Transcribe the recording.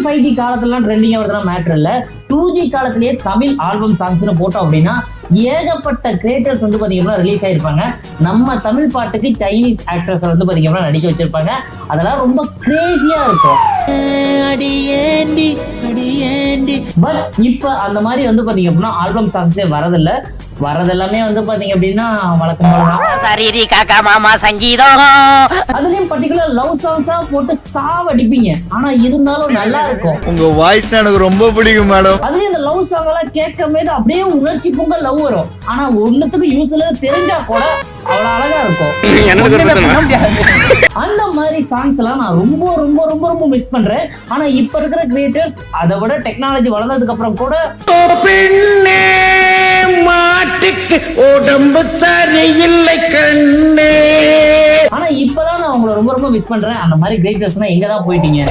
5G காலத்துலாம் ட்ரெண்டிங்கா வருதுன்னா matter இல்ல. 2G காலத்திலேயே தமிழ் ஆல்பம் சாங்ஸ்னு போட்டோம் அப்படின்னா ஏகப்பட்ட கிரியேட்டர்ஸ் வந்து பாத்தீங்கன்னா ரிலீஸ் ஆயிருப்பாங்க. நம்ம தமிழ் பாட்டுக்கு சைனீஸ் ஆக்டர்ஸ் வந்து பாத்தீங்கன்னா நடிக்க வச்சிருப்பாங்க. அதெல்லாம் ரொம்ப கிரேசியா இருக்கும். பட் இப்ப அந்த மாதிரி வந்து பாத்தீங்க அப்படின்னா ஆல்பம் சாங்ஸே வரதில்ல. வரதெல்லாமே வந்து பாத்தீங்க அப்படின்னா வழக்கம் சங்கீதம். அதுலயும் பர்டிகுலர் லவ் சாங்ஸா போட்டு சாவடிப்பீங்க. ஆனா இருந்தாலும் நல்லா இருக்கும். உங்க வாய்ஸ் எனக்கு ரொம்ப பிடிக்கும் மேடம். அதுலயும் இந்த லவ் சாங் எல்லாம் கேட்கும் போது அப்படியே உணர்ச்சி பொங்க லவ் வரும். ஆனா ஒண்ணுத்துக்கு யூஸ் இல்ல தெரிஞ்சா கூட அவ்வளவு அழகா இருக்கும். அந்த மாதிரி சாங்ஸ் எல்லாம் நான் ரொம்ப ரொம்ப ரொம்ப ரொம்ப மிஸ் பண்றேன். ஆனா இப்ப இருக்கிற கிரியேட்டர்ஸ் அதை விட டெக்னாலஜி வளர்ந்ததுக்கு அப்புறம் கூட மாட்டுக்கு உடம்பு சரியில்லை கண்ணே. ஆனா இப்பதான் நான் உங்களை ரொம்ப ரொம்ப மிஸ் பண்றேன். அந்த மாதிரி கிரியேட்டர்ஸ்னா எங்க தான் போயிட்டீங்க?